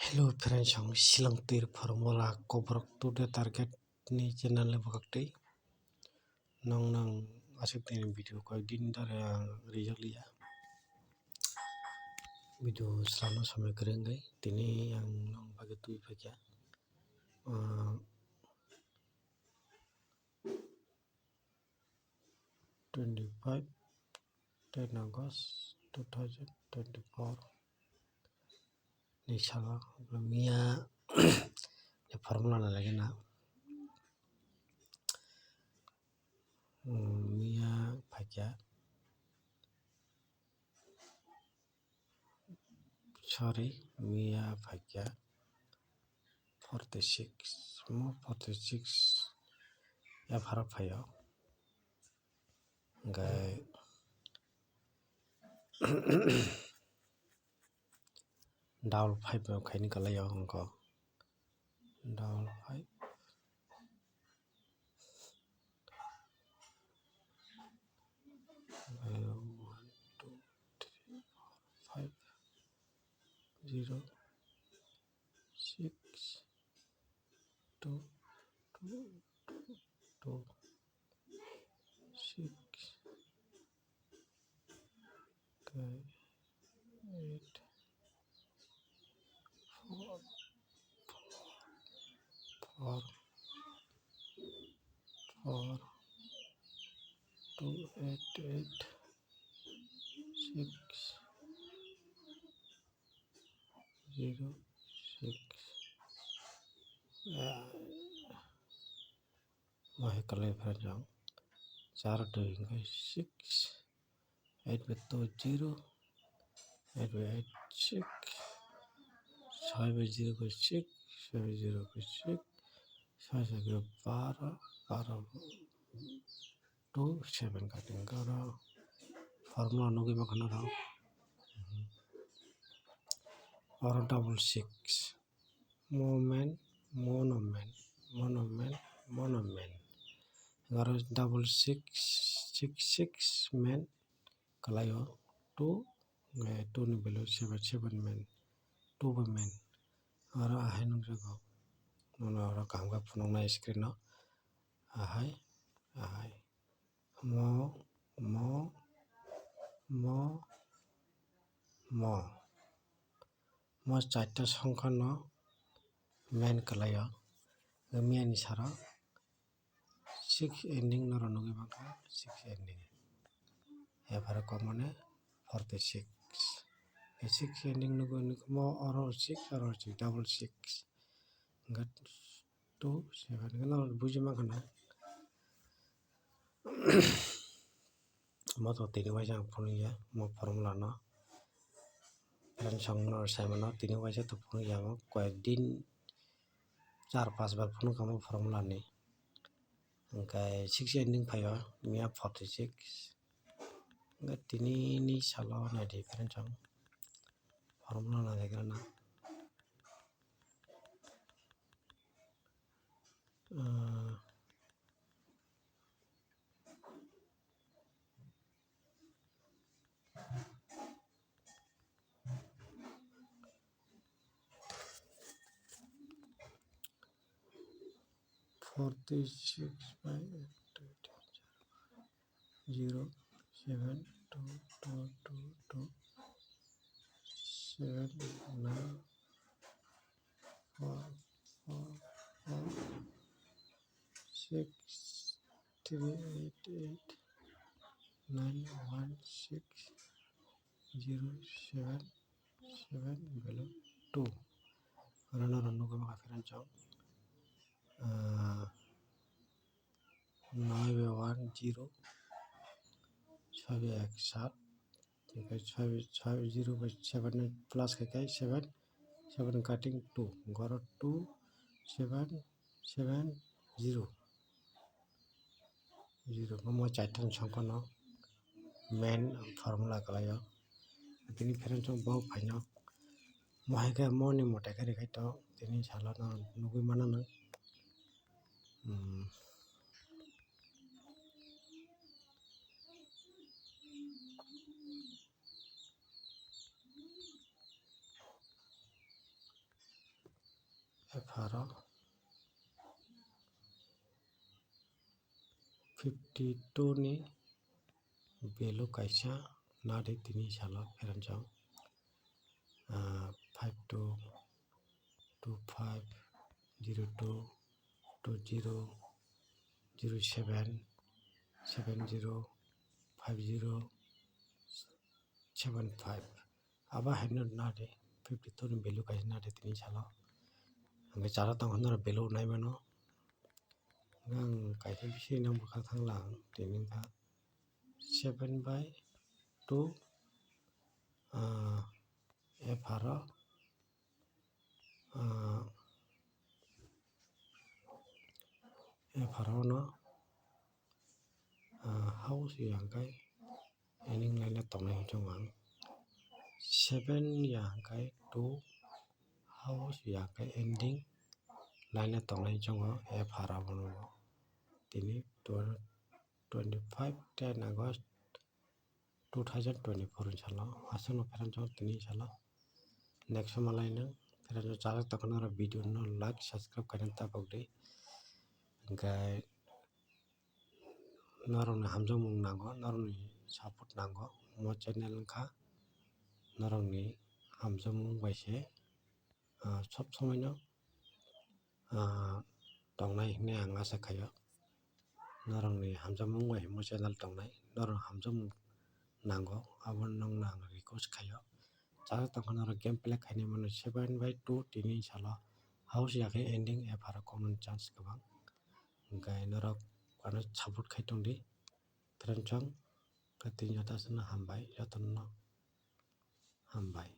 Hello friends, ang silang tir formula kobrok today target ni channel le bakti nang asik tin video ko din dar result liya video selama sampai kering gai tini yang nang bagi tu fakya 25 10 August 2024 ni sala mia le formula na lagi na mia fakya sorry mia fakya 46 mo 46 ya farap fayo gai डाउल 5 में खाई निकल आया उनको डाउल 5 1 2 3 4 5 0 6 2 2 2 6 8 4 4 2 8 8 6 0 6 वही colour फिर जाऊँ 4 2 6 8 में तो 0 8 में 8 6 6 में 0 को 6 6 में 0 को 6 6 से 12 12 2 7 कटिंग करो फार्मूला नो की मखना रहा और double 6 moment monument monument monument अगर डबल 6 6 6 मैन कलायो 2 2 नि बेलो 7 7 मैन 2 मैन और आहे नु जगह नोनो और काम का फुनोंना स्क्रीन न आहे आहे मो मो मो मो मो चारटा संख्या न मैन कलायो मियानी सारा 6 एंडिंग न रनोगे बाका 6 एंडिंग या बार कॉमन 46 6 एंडिंग न को मो और 6 डबल 6 गट 2 7 गना बुझी मा खना मो तो तीन वाइजा फुनिया मो फार्मूला न रन संग न साइमन तीन वाइजा तो फुनिया मो कोई दिन 4-5 बार फुनु कम फार्मूला ने ओंखाय 6 एंडिंग फायो मिया 46 tini ni salah na different ang formula na dekra na 46 by 0 7 2 2 2 2 7 9 4 4 4 6 3 8 8 9 1 6 0 7 7 below 2 rana ranu ka makafiran chao 9 1 0 6 1 7 6 0 by 7 plus kai 7 7 cutting 2 goro 2 7 7 0 0 mo chaitan sangkono main formula kalayo tini keren chong bau phaino mohai ka mo ni motai kare kai to tini sala na nugui mana na F12 52 ni value kaisa nadi tini salo pheranjak 52250207705075 aba haino nadi 52 ni value kaisa nadi tini salo hingke chara tongkhana value naimano ngang kaisa bisi nang bwkhak thanglang tini wngkha 7/2 F12 F12 no house hingkai ending laina tongnai wngkha 7 ya hingkai 2 house ya hingkai ending laina tongnai wngkha F12 no tini 25 August 2024 ni salo aswkno pheranjak tini salo next malai nung pheranjak chajak tongkhana video no like subscribe kainai tapokdi hingkai norokni hamjakmung nango norokni support nango mo channel wngkha norokni hamjakmung bai se sob somai no tongnai hinui ang asha khaio norokni hamjakmung bai mo channel tongnai norokni hamjakmung nango abono nongno ang request khaio chajak tongkhana game play khainai mano 7/2 tini salo house ya khe ending F12 koknani chance kwbang hingkai norok ano support khai tongdi pheranchak tini joto achano hambai jotono hambai।